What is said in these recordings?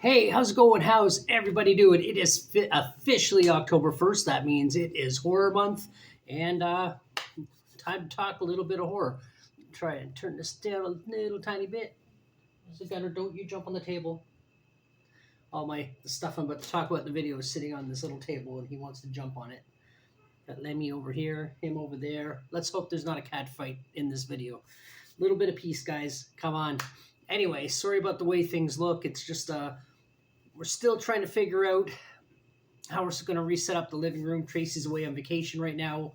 Hey, how's it going? How's everybody doing? It is officially October 1st. That means it is horror month and time to talk a little bit of horror. Try and turn this down a little tiny bit. So, Gunner, don't you jump on the table. All the stuff I'm about to talk about in the video is sitting on this little table and he wants to jump on it. Got Lemmy over here, him over there. Let's hope there's not a cat fight in this video. Little bit of peace, guys. Come on. Anyway, sorry about the way things look. It's just we're still trying to figure out how we're going to reset up the living room. Tracy's away on vacation right now,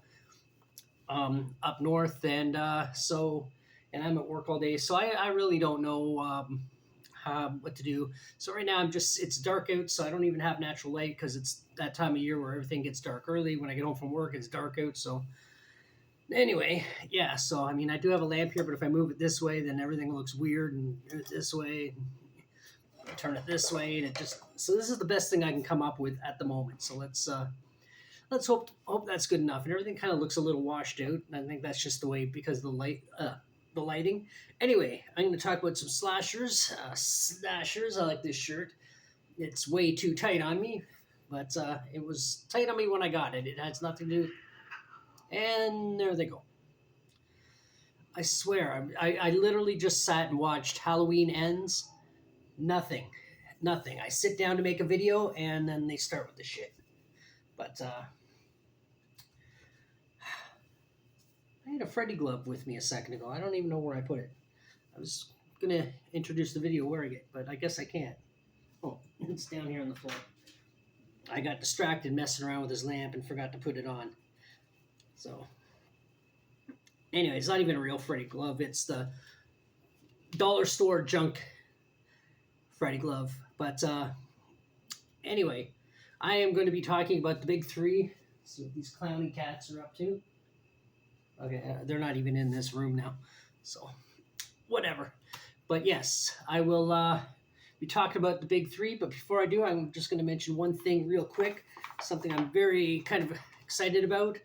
up north, and and I'm at work all day, so I really don't know what to do. So right now it's dark out, so I don't even have natural light because it's that time of year where everything gets dark early. When I get home from work, it's dark out. So anyway, yeah. So I mean, I do have a lamp here, but if I move it this way, then everything looks weird, and this way. Turn it this way, and it just so this is the best thing I can come up with at the moment. So let's hope that's good enough. And everything kind of looks a little washed out. And I think that's just the way because of the lighting. Anyway, I'm going to talk about some slashers. Slashers. I like this shirt. It's way too tight on me, but it was tight on me when I got it. It has nothing to do. And there they go. I swear, I literally just sat and watched Halloween Ends. Nothing. I sit down to make a video and then they start with the shit. But I had a Freddy glove with me a second ago. I don't even know where I put it. I was gonna introduce the video wearing it, but I guess I can't. Oh, it's down here on the floor. I got distracted messing around with his lamp and forgot to put it on. So anyway, it's not even a real Freddy glove. It's the dollar store junk Freddy glove. But anyway, I am going to be talking about the big three. See what these clowny cats are up to. Okay, they're not even in this room now, so whatever. But yes, I will be talking about the big three. But before I do, I'm just going to mention one thing real quick. Something I'm very kind of excited about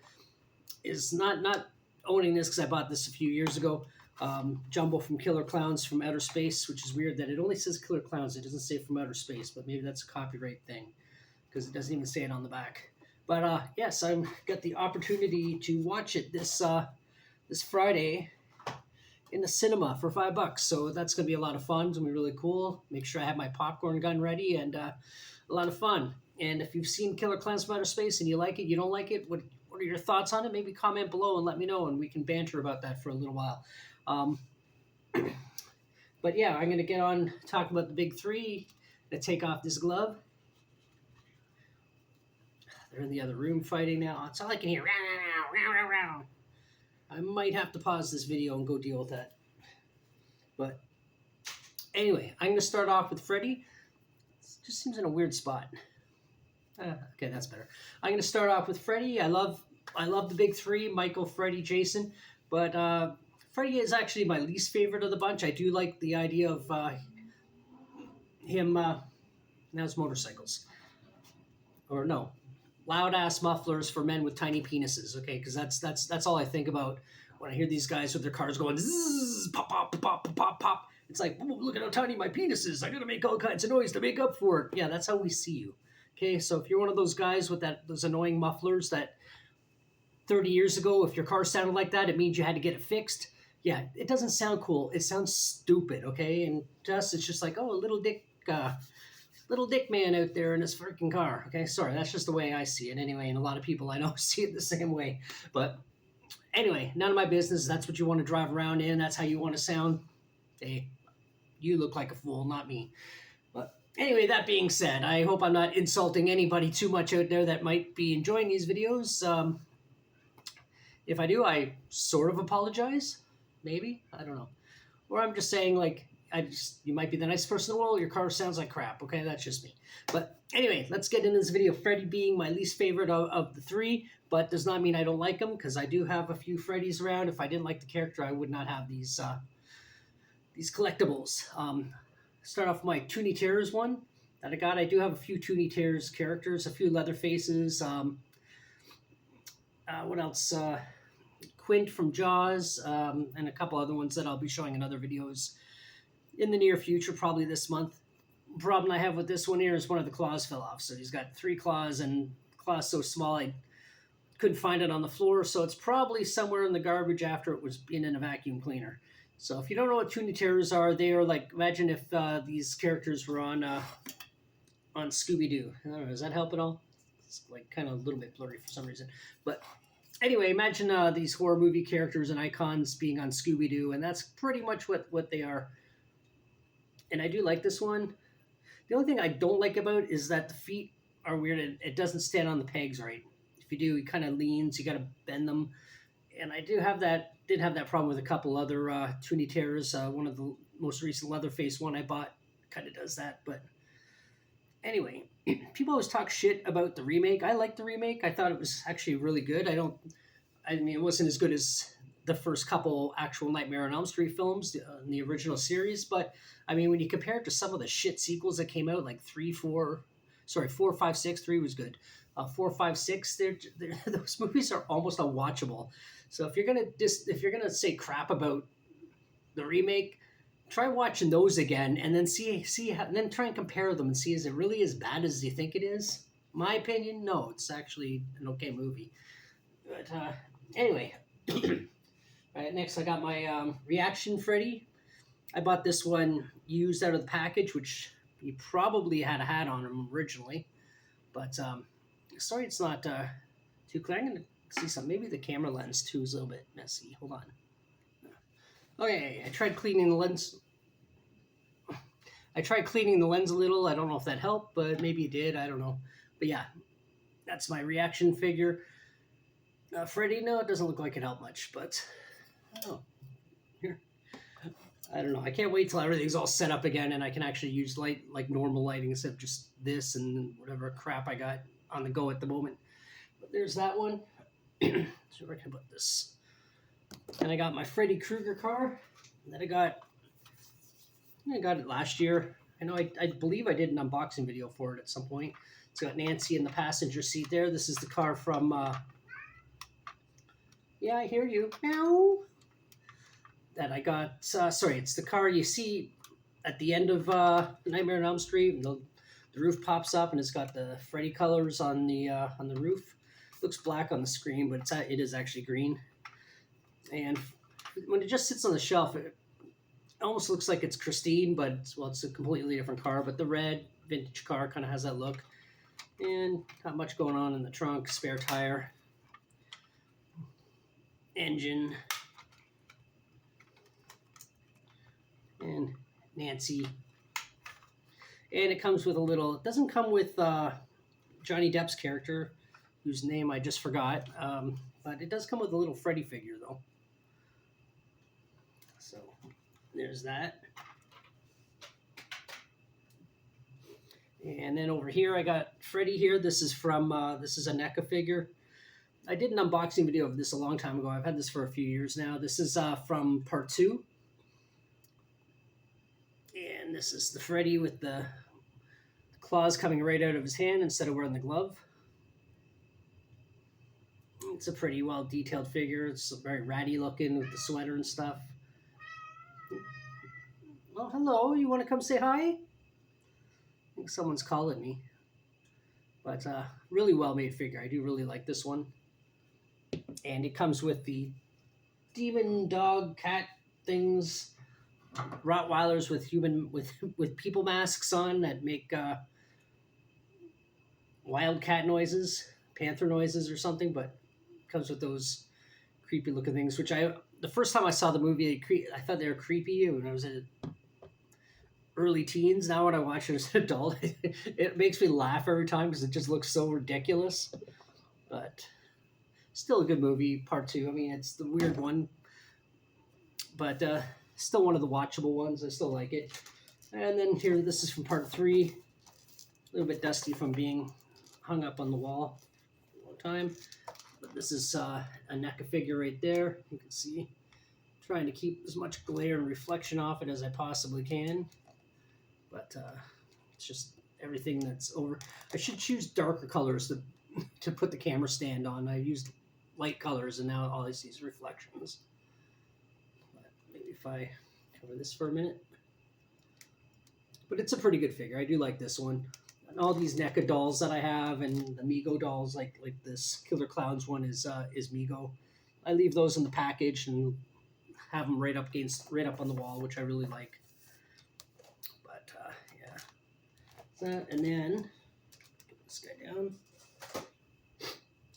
is not owning this because I bought this a few years ago. Jumbo from Killer Clowns from Outer Space, which is weird that it only says Killer Clowns. It doesn't say from Outer Space, but maybe that's a copyright thing because it doesn't even say it on the back. But yes, I've got the opportunity to watch it this Friday in the cinema for $5. So that's going to be a lot of fun. It's going to be really cool. Make sure I have my popcorn gun ready and a lot of fun. And if you've seen Killer Clowns from Outer Space and you like it, you don't like it, what are your thoughts on it? Maybe comment below and let me know, and we can banter about that for a little while. But yeah, I'm going to get on talking about the big three. I'm going to take off this glove. They're in the other room fighting now. That's all I can hear. I might have to pause this video and go deal with that. But anyway, I'm going to start off with Freddy. It just seems in a weird spot. Okay, that's better. I'm going to start off with Freddy. I love the big three, Michael, Freddy, Jason. But Freddy is actually my least favorite of the bunch. I do like the idea of him. Now it's motorcycles. Or no, loud ass mufflers for men with tiny penises. Okay, because that's all I think about when I hear these guys with their cars going zzz, pop pop pop pop pop pop. It's like, oh, look at how tiny my penis is. I gotta make all kinds of noise to make up for it. Yeah, that's how we see you. Okay, so if you're one of those guys with those annoying mufflers that 30 years ago, if your car sounded like that, it means you had to get it fixed. Yeah, it doesn't sound cool. It sounds stupid, okay? And to us, it's just like, oh, a little dick man out there in his freaking car. Okay, sorry, that's just the way I see it anyway, and a lot of people I know see it the same way. But anyway, none of my business. That's what you want to drive around in. That's how you want to sound. Hey, you look like a fool, not me. But anyway, that being said, I hope I'm not insulting anybody too much out there that might be enjoying these videos. If I do, I sort of apologize. Maybe, I don't know. Or I'm just saying, like, you might be the nicest person in the world. Your car sounds like crap. Okay, that's just me. But anyway, let's get into this video. Freddy being my least favorite of the three, but does not mean I don't like him, because I do have a few Freddys around. If I didn't like the character, I would not have these collectibles. Start off with my Toonie Terrors one that I got. I do have a few Toonie Terrors characters, a few Leatherfaces. What else? Quint from Jaws, and a couple other ones that I'll be showing in other videos in the near future, probably this month. problem I have with this one here is one of the claws fell off. So he's got 3 claws, and claws so small I couldn't find it on the floor. So it's probably somewhere in the garbage after it was in a vacuum cleaner. So if you don't know what Toonie Terrors are, they are like, imagine if these characters were on Scooby Doo. I don't know, does that help at all? It's like kind of a little bit blurry for some reason, but anyway, imagine these horror movie characters and icons being on Scooby Doo, and that's pretty much what they are. And I do like this one. The only thing I don't like about it is that the feet are weird. It doesn't stand on the pegs right. If you do, it kind of leans. You got to bend them. And I did have that problem with a couple other Toonie Terrors. One of the most recent Leatherface one I bought kind of does that. But anyway, people always talk shit about the remake. I like the remake. I thought it was actually really good. I mean, it wasn't as good as the first couple actual Nightmare on Elm Street films in the original series, but I mean, when you compare it to some of the shit sequels that came out, like 4, 5, 6, 3 was good. 4, 5, 6, those movies are almost unwatchable. So if you're gonna say crap about the remake, try watching those again, and then and then try and compare them and see, is it really as bad as you think it is? My opinion, no, it's actually an okay movie. But anyway, all right, next I got my Reaction Freddy. I bought this one used out of the package, which he probably had a hat on him originally, but sorry it's not too clear. I'm gonna see some. Maybe the camera lens too is a little bit messy. Hold on. Okay, I tried cleaning the lens. A little. I don't know if that helped, but maybe it did. I don't know. But yeah, that's my Reaction figure. Freddy, no, it doesn't look like it helped much, but here. I don't know. I can't wait till everything's all set up again and I can actually use light like normal lighting instead of just this and whatever crap I got on the go at the moment. But there's that one. So where can I put this? And I got my Freddy Krueger car that I got it last year. I know I believe I did an unboxing video for it at some point. It's got Nancy in the passenger seat there. This is the car from yeah, I hear you. Meow. That I got. Sorry, it's the car you see at the end of Nightmare on Elm Street. And the roof pops up and it's got the Freddy colors on the roof. It looks black on the screen, but it is actually green. And when it just sits on the shelf, it almost looks like it's Christine, but it's a completely different car. But the red vintage car kind of has that look. And not much going on in the trunk. Spare tire. Engine. And Nancy. And it comes with it doesn't come with Johnny Depp's character, whose name I just forgot, but it does come with a little Freddy figure, though. So, there's that. And then over here, I got Freddy here. This is from, this is a NECA figure. I did an unboxing video of this a long time ago. I've had this for a few years now. This is from part 2. And this is the Freddy with the claws coming right out of his hand instead of wearing the glove. It's a pretty well detailed figure. It's very ratty looking with the sweater and stuff. Well, hello. You want to come say hi? I think someone's calling me. But really well made figure. I do really like this one. And it comes with the demon dog cat things. Rottweilers with people masks on that make wild cat noises, panther noises or something, but it comes with those creepy looking things, which the first time I saw the movie, I thought they were creepy when I was in early teens. Now when I watch it as an adult, it makes me laugh every time because it just looks so ridiculous. But still a good movie, part 2. I mean, it's the weird one, but still one of the watchable ones. I still like it. And then here, this is from part 3. A little bit dusty from being hung up on the wall a long time. But this is a NECA figure right there. You can see, trying to keep as much glare and reflection off it as I possibly can. But it's just everything that's over. I should choose darker colors to put the camera stand on. I used light colors and now all I see is reflections. But maybe if I cover this for a minute. but it's a pretty good figure. I do like this one. And all these NECA dolls that I have, and the Mego dolls, like this Killer Clowns one is Mego. I leave those in the package and have them right up on the wall, which I really like. But yeah, that, and then get this guy down.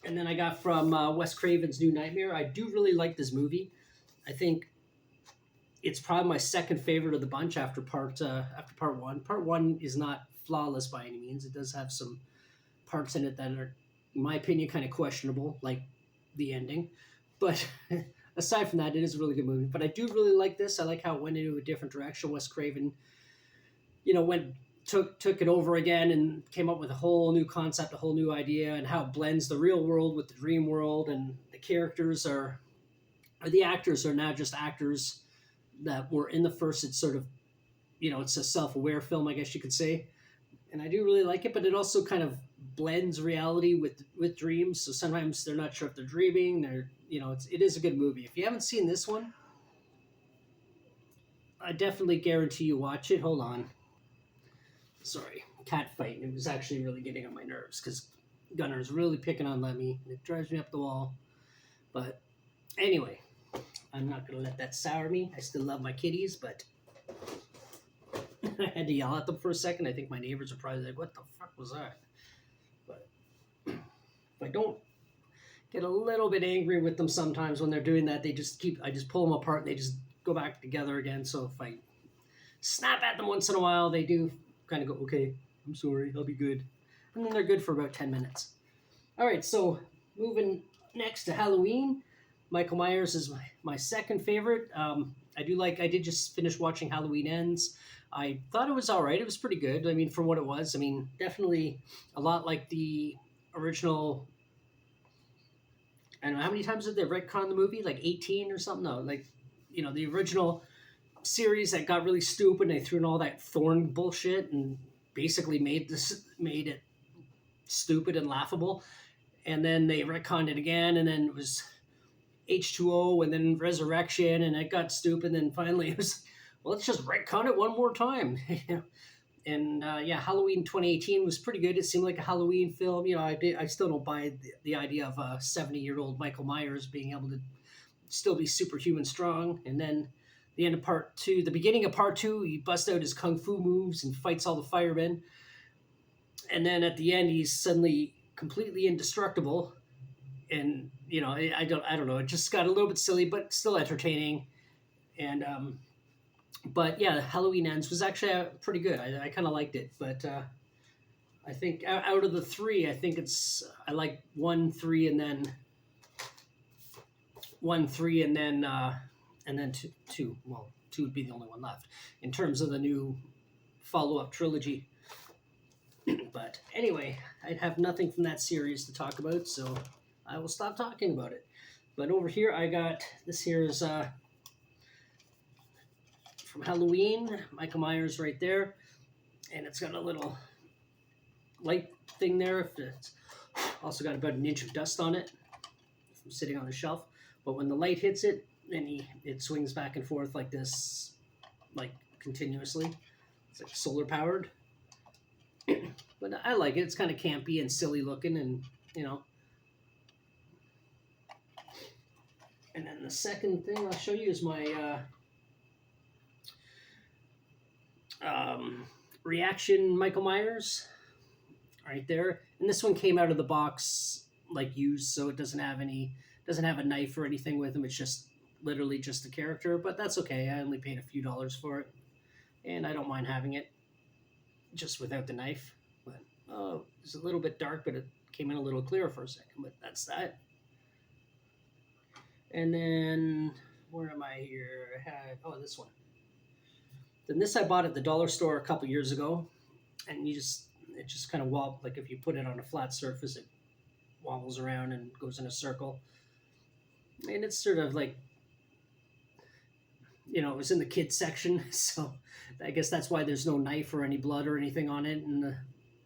And then I got from Wes Craven's New Nightmare. I do really like this movie. I think it's probably my second favorite of the bunch after part one. Part one is not flawless by any means. It does have some parts in it that are, in my opinion, kind of questionable, like the ending. But aside from that, it is a really good movie. But I do really like this. I like how it went into a different direction. Wes Craven, took it over again and came up with a whole new concept, a whole new idea, and how it blends the real world with the dream world. And the characters or the actors are now just actors that were in the first. It's sort of, it's a self-aware film, I guess you could say. And I do really like it, but it also kind of blends reality with dreams. So sometimes they're not sure if they're dreaming. It is a good movie. If you haven't seen this one, I definitely guarantee you watch it. Hold on. Sorry, cat fight. It was actually really getting on my nerves because Gunner's really picking on Lemmy. It drives me up the wall. But anyway, I'm not going to let that sour me. I still love my kitties, but I had to yell at them for a second. I think my neighbors are probably like, what the fuck was that? But if I don't get a little bit angry with them sometimes when they're doing that, I just pull them apart and they just go back together again. So if I snap at them once in a while, they do kind of go, okay, I'm sorry, I'll be good. And then they're good for about 10 minutes. All right, so moving next to Halloween. Michael Myers is my second favorite. I did just finish watching Halloween Ends. I thought it was all right. It was pretty good. I mean, for what it was. I mean, definitely a lot like the original. I don't know, how many times did they retcon the movie? Like 18 or something? No, like, the original series that got really stupid and they threw in all that Thorn bullshit and basically made it stupid and laughable. And then they retconned it again, and then it was H2O and then Resurrection, and it got stupid. And then finally it was, well, let's just retcon it one more time. And Halloween 2018 was pretty good. It seemed like a Halloween film. I still don't buy the idea of a 70-year-old Michael Myers being able to still be superhuman strong. And then the beginning of part two, he busts out his kung fu moves and fights all the firemen. And then at the end, he's suddenly completely indestructible. And I don't know. It just got a little bit silly, but still entertaining. And but yeah, Halloween Ends was actually pretty good. I kind of liked it, but I think out of the three, I like 1, 3, and then 1, 3, and then two. Well, 2 would be the only one left in terms of the new follow-up trilogy. But anyway, I have nothing from that series to talk about, so I will stop talking about it. But over here, I got this here is from Halloween, Michael Myers right there, and it's got a little light thing there. It's also got about an inch of dust on it from sitting on the shelf. But when the light hits it, then it swings back and forth like this, like continuously. It's like solar powered. But I like it. It's kind of campy and silly looking, and And then the second thing I'll show you is my reaction Michael Myers right there. And this one came out of the box like used, so it doesn't have a knife or anything with him. It's just literally just a character, but that's okay. I only paid a few dollars for it, and I don't mind having it just without the knife. But it's a little bit dark, but it came in a little clear for a second. But that's that. And then where am I here? This one. Then this I bought at the dollar store a couple years ago, and it just kind of wobbles, like if you put it on a flat surface, it wobbles around and goes in a circle. And it's sort of like, it was in the kids section, so I guess that's why there's no knife or any blood or anything on it, and the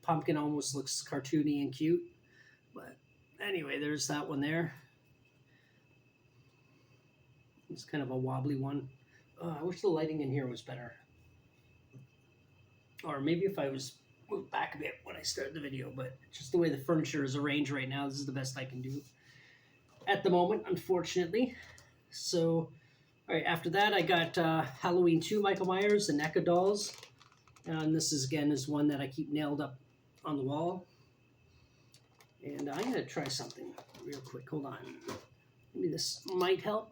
pumpkin almost looks cartoony and cute. But anyway, there's that one there. It's kind of a wobbly one. I wish the lighting in here was better. or maybe if I was moved back a bit when I started the video, but just the way the furniture is arranged right now, this is the best I can do at the moment, unfortunately. So, all right, after that, I got Halloween 2 Michael Myers, the NECA dolls. And this is, again, is one that I keep nailed up on the wall. And I'm going to try something real quick. Hold on. Maybe this might help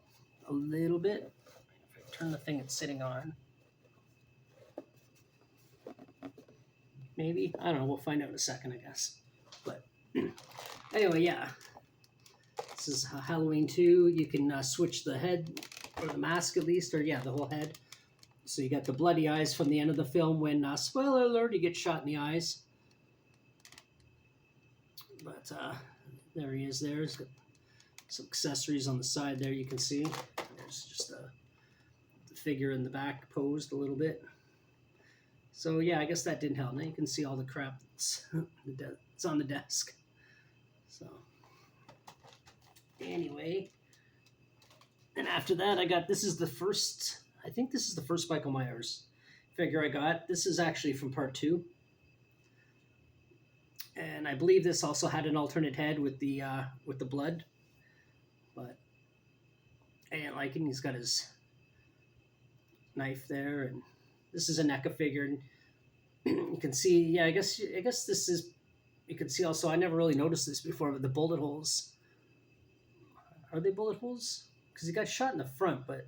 a little bit. If I turn the thing it's sitting on. Maybe. I don't know. We'll find out in a second, I guess. But anyway, yeah. This is Halloween 2. You can switch the head, or the mask at least, or yeah, the whole head. So you got the bloody eyes from the end of the film when, spoiler alert, he gets shot in the eyes. But there he is there. He's got some accessories on the side there you can see. There's just the figure in the back posed a little bit. So yeah, I guess that didn't help. Now you can see all the crap that's it's on the desk. So anyway, and after that I got, this is the first, I think this is the first Michael Myers figure I got. This is actually from part 2. And I believe this also had an alternate head with the blood. But I didn't like him. He's got his knife there, and this is a NECA figure. You can see, yeah, I guess this is, you can see also, I never really noticed this before, but the bullet holes. Are they bullet holes? Because he got shot in the front, but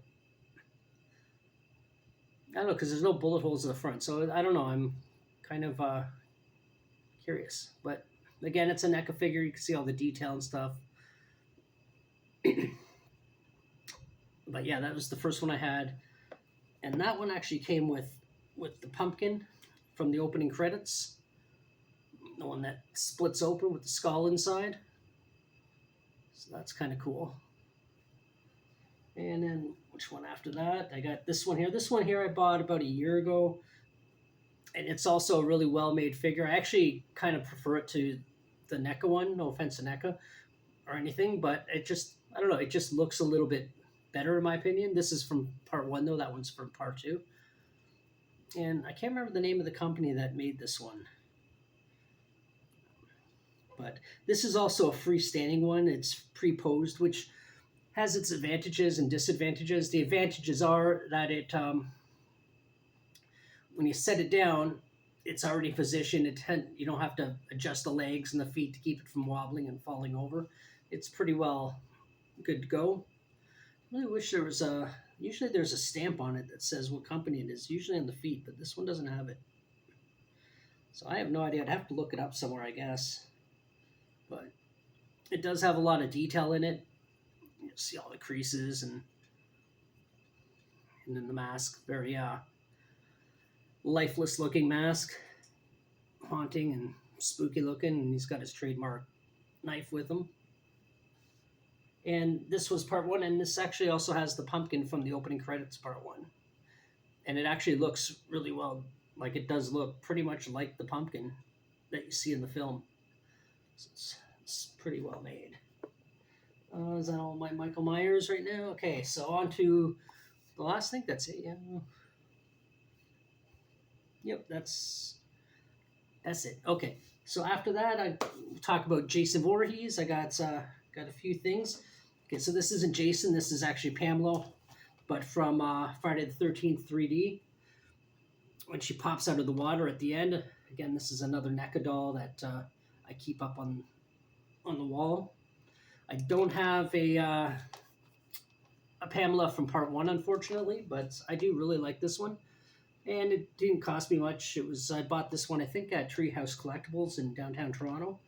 I don't know, because there's no bullet holes in the front. So I don't know. I'm kind of curious. But again, it's a NECA figure. You can see all the detail and stuff. But yeah, that was the first one I had. And that one actually came with the pumpkin from the opening credits. The one that splits open with the skull inside. So that's kind of cool. And then, which one after that? I got this one here. This one here I bought about a year ago. And it's also a really well-made figure. I actually kind of prefer it to the NECA one. No offense to NECA or anything, but it just, I don't know, it just looks a little bit better in my opinion. This is from part 1 though. That one's from part 2. And I can't remember the name of the company that made this one. But this is also a freestanding one. It's pre-posed, which has its advantages and disadvantages. The advantages are that it, when you set it down, it's already positioned. You don't have to adjust the legs and the feet to keep it from wobbling and falling over. It's pretty well good to go. I really wish there was usually there's a stamp on it that says what company it is, usually on the feet, but this one doesn't have it. So I have no idea. I'd have to look it up somewhere, I guess. But it does have a lot of detail in it. You see all the creases and then the mask, very lifeless looking mask, haunting and spooky looking, and he's got his trademark knife with him. And this was part 1, and this actually also has the pumpkin from the opening credits part 1. And it actually looks really well, like it does look pretty much like the pumpkin that you see in the film. So it's pretty well made. Is that all my Michael Myers right now? Okay, so on to the last thing. That's it, yeah. Yep, that's it. Okay, so after that, I talk about Jason Voorhees. I got a few things. Okay, so this isn't Jason. This is actually Pamela, but from Friday the 13th 3D. When she pops out of the water at the end. Again, this is another NECA doll that I keep up on the wall. I don't have a Pamela from part 1, unfortunately, but I do really like this one. And it didn't cost me much. I bought this one, I think, at Treehouse Collectibles in downtown Toronto.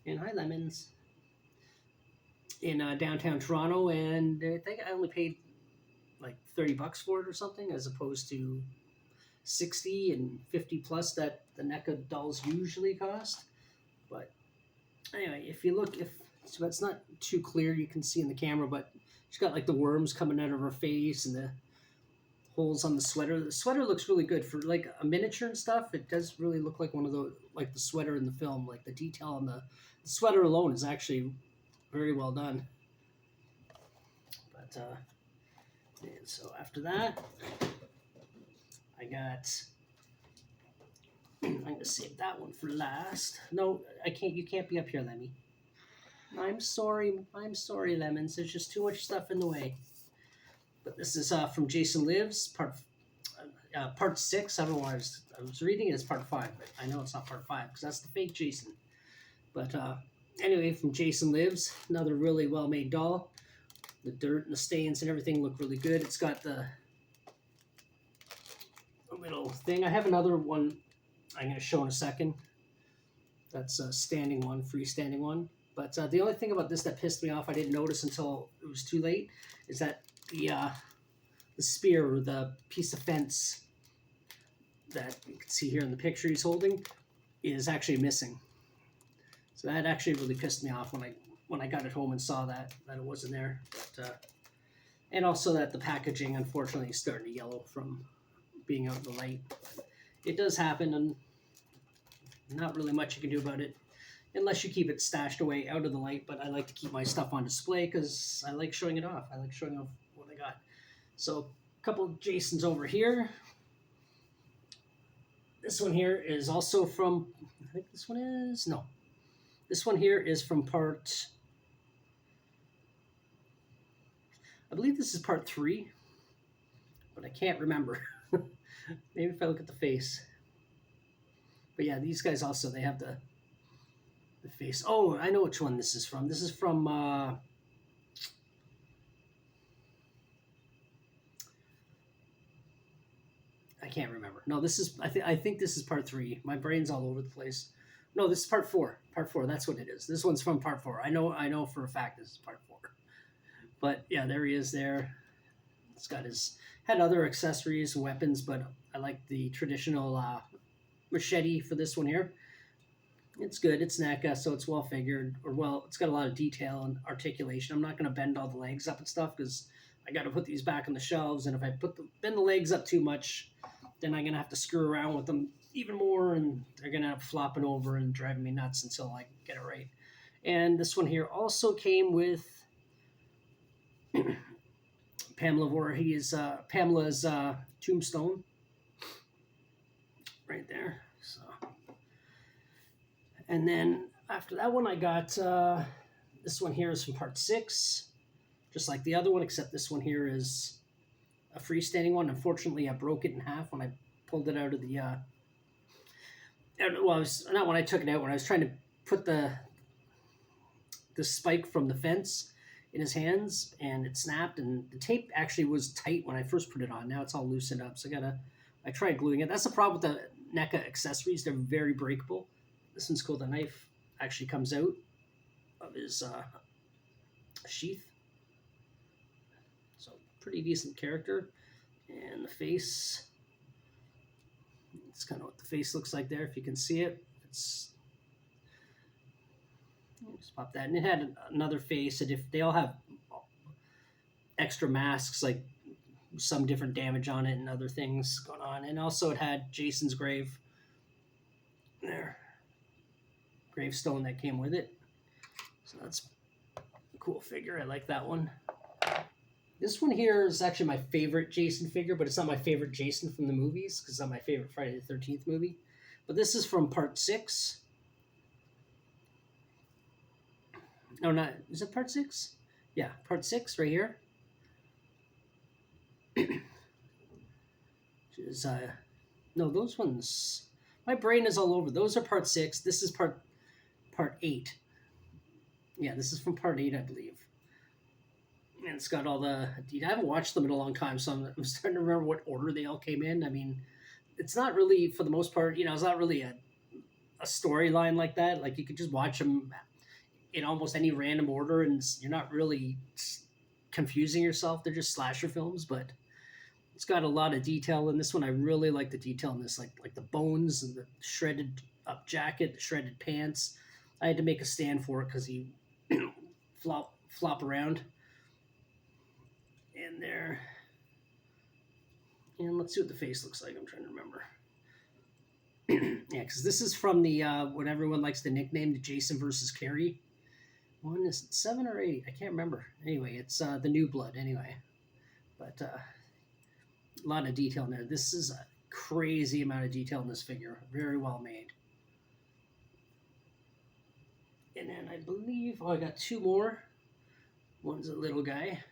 And hi, Lemons. In downtown Toronto, and I think I only paid like $30 for it or something, as opposed to 60 and 50 plus that the NECA dolls usually cost. But anyway, if you look, so it's not too clear, you can see in the camera, but she's got like the worms coming out of her face and the holes on the sweater. The sweater looks really good for like a miniature and stuff. It does really look like one of those, like the sweater in the film. Like the detail on the sweater alone is actually very well done. But and so after that, I got I'm gonna save that one for last. No, I can't. You can't be up here, Lemmy. I'm sorry. I'm sorry, Lemons. There's just too much stuff in the way. But this is from Jason Lives, part 6. I don't know why I was reading it as part 5, but I know it's not part 5 because that's the fake Jason. But anyway, from Jason Lives, another really well made doll. The dirt and the stains and everything look really good. It's got the little thing. I have another one I'm going to show in a second. That's a standing one, freestanding one. But the only thing about this that pissed me off, I didn't notice until it was too late, is that the spear or the piece of fence that you can see here in the picture he's holding is actually missing. So that actually really pissed me off when I got it home and saw that it wasn't there. But and also that the packaging unfortunately is starting to yellow from being out in the light. But it does happen, and not really much you can do about it unless you keep it stashed away out of the light. But I like to keep my stuff on display because I like showing it off. I like showing off what I got. So a couple of Jasons over here. This one here is also from, I think this one is, no. This one here is from part, I believe this is part 3, but I can't remember. Maybe if I look at the face. But yeah, these guys also, they have the face. Oh, I know which one this is from. This is from, I can't remember. No, this is, I think this is part 3. My brain's all over the place. No, this is part 4. Part 4, that's what it is. This one's from part 4. I know for a fact this is part 4. But yeah, there he is there. It's got had other accessories and weapons, but I like the traditional machete for this one here. It's good. It's NECA, so it's well figured, or well, it's got a lot of detail and articulation. I'm not going to bend all the legs up and stuff because I got to put these back on the shelves, and if I bend the legs up too much, then I'm going to have to screw around with them even more, and they're going to have flopping over and driving me nuts until I get it right. And this one here also came with Pamela Voorhees, Pamela's tombstone right there. So, and then after that one, I got this one here is from part 6, just like the other one, except this one here is a freestanding one. Unfortunately, I broke it in half when I pulled it out of the. Well, not when I took it out. When I was trying to put the spike from the fence in his hands, and it snapped, and the tape actually was tight when I first put it on. Now it's all loosened up, so I tried gluing it. That's the problem with the NECA accessories. They're very breakable. This one's cool. The knife actually comes out of his sheath. So pretty decent character. And the face, it's kind of what the face looks like there, if you can see it. It's, just pop that. And it had another face, and if they all have extra masks, like some different damage on it and other things going on. And also it had Jason's grave there, gravestone that came with it. So that's a cool figure. I like that one. This one here is actually my favorite Jason figure, but it's not my favorite Jason from the movies because it's not my favorite Friday the 13th movie. But this is from part 6. No, not, is it part 6? Yeah, part 6 right here. Which is, no, those ones, my brain is all over. Those are part 6. This is part 8. Yeah, this is from part 8, I believe. And it's got all the, I haven't watched them in a long time, so I'm starting to remember what order they all came in. I mean, it's not really, for the most part, it's not really a storyline like that. Like, you could just watch them in almost any random order, and you're not really confusing yourself. They're just slasher films, but it's got a lot of detail in this one. I really like the detail in this, like the bones and the shredded up jacket, the shredded pants. I had to make a stand for it because he flop around. And there. And let's see what the face looks like. I'm trying to remember. Yeah, because this is from the what everyone likes to nickname the Jason versus Carrie. One is 7 or 8. I can't remember. Anyway, it's the New Blood. Anyway, but a lot of detail in there. This is crazy amount of detail in this figure. Very well made. And then I believe, I got two more. One's a little guy.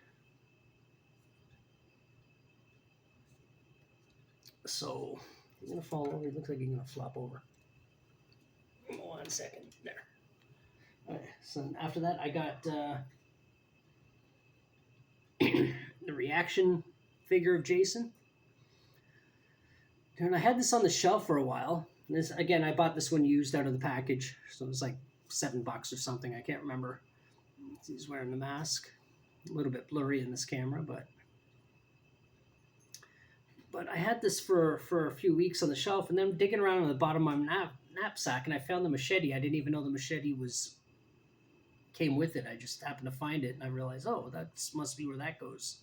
So he's gonna fall over. It looks like he's gonna flop over. 1 second. There. All right. So after that, I got the reaction figure of Jason. And I had this on the shelf for a while. This again, I bought this one used out of the package, so it was like $7 or something. I can't remember. He's wearing the mask. A little bit blurry in this camera, but I had this for a few weeks on the shelf, and then digging around on the bottom of my knapsack, and I found the machete. I didn't even know the machete came with it. I just happened to find it, and I realized, oh, that must be where that goes.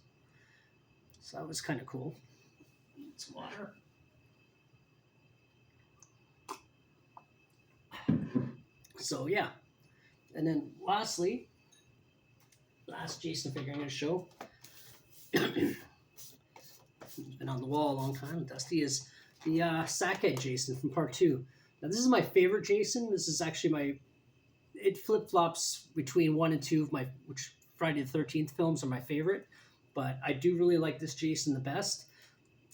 So that was kind of cool. Some water. So yeah, and then lastly, last Jason figure I'm going to show. He's been on the wall a long time. Dusty is the Sackhead Jason from Part 2. Now this is my favorite Jason. This is actually it flip flops between 1 and 2 of which Friday the 13th films are my favorite, but I do really like this Jason the best.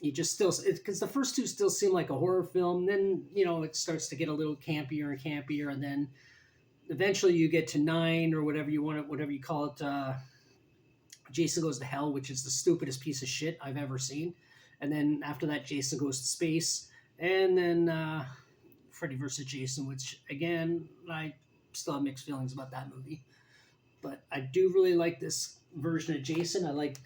You just still, because the first two still seem like a horror film. Then, it starts to get a little campier and campier. And then eventually you get to 9 or whatever you call it. Jason Goes to Hell, which is the stupidest piece of shit I've ever seen. And then after that, Jason Goes to Space. And then Freddy vs. Jason, which again, I still have mixed feelings about that movie. But I do really like this version of Jason. I like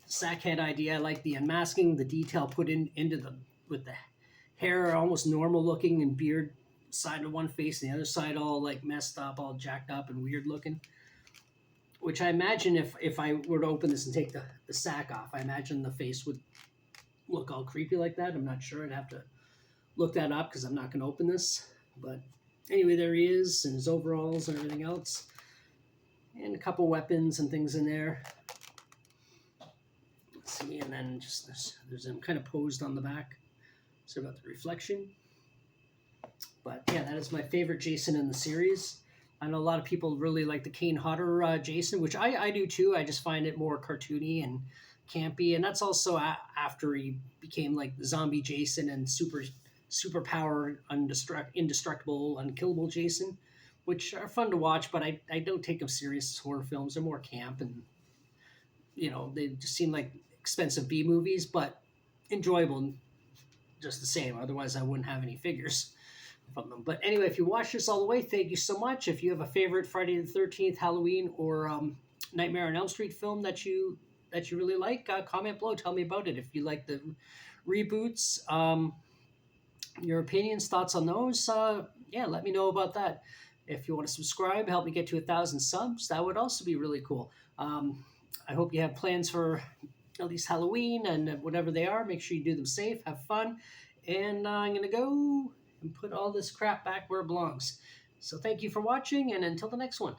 Sackhead idea. I like the unmasking, the detail put into with the hair almost normal looking and beard side of one face and the other side all like messed up, all jacked up and weird looking. Which I imagine if I were to open this and take the sack off, I imagine the face would look all creepy like that. I'm not sure. I'd have to look that up because I'm not going to open this. But anyway, there he is in his overalls and everything else. And a couple weapons and things in there. See, and then just there's him kind of posed on the back. Sorry about the reflection. But yeah, that is my favorite Jason in the series. I know a lot of people really like the Kane Hodder Jason, which I do too. I just find it more cartoony and campy, and that's also after he became like the zombie Jason and super power, indestructible, unkillable Jason, which are fun to watch, but I don't take them serious as horror films. They're more camp, and they just seem like expensive B movies, but enjoyable just the same. Otherwise, I wouldn't have any figures from them. But anyway, if you watch this all the way, thank you so much. If you have a favorite Friday the 13th, Halloween, or Nightmare on Elm Street film that you really like, comment below. Tell me about it. If you like the reboots, your opinions, thoughts on those, yeah, let me know about that. If you want to subscribe, help me get to 1,000 subs, that would also be really cool. I hope you have plans for at least Halloween and whatever they are. Make sure you do them safe, have fun, and I'm going to go and put all this crap back where it belongs. So thank you for watching, and until the next one.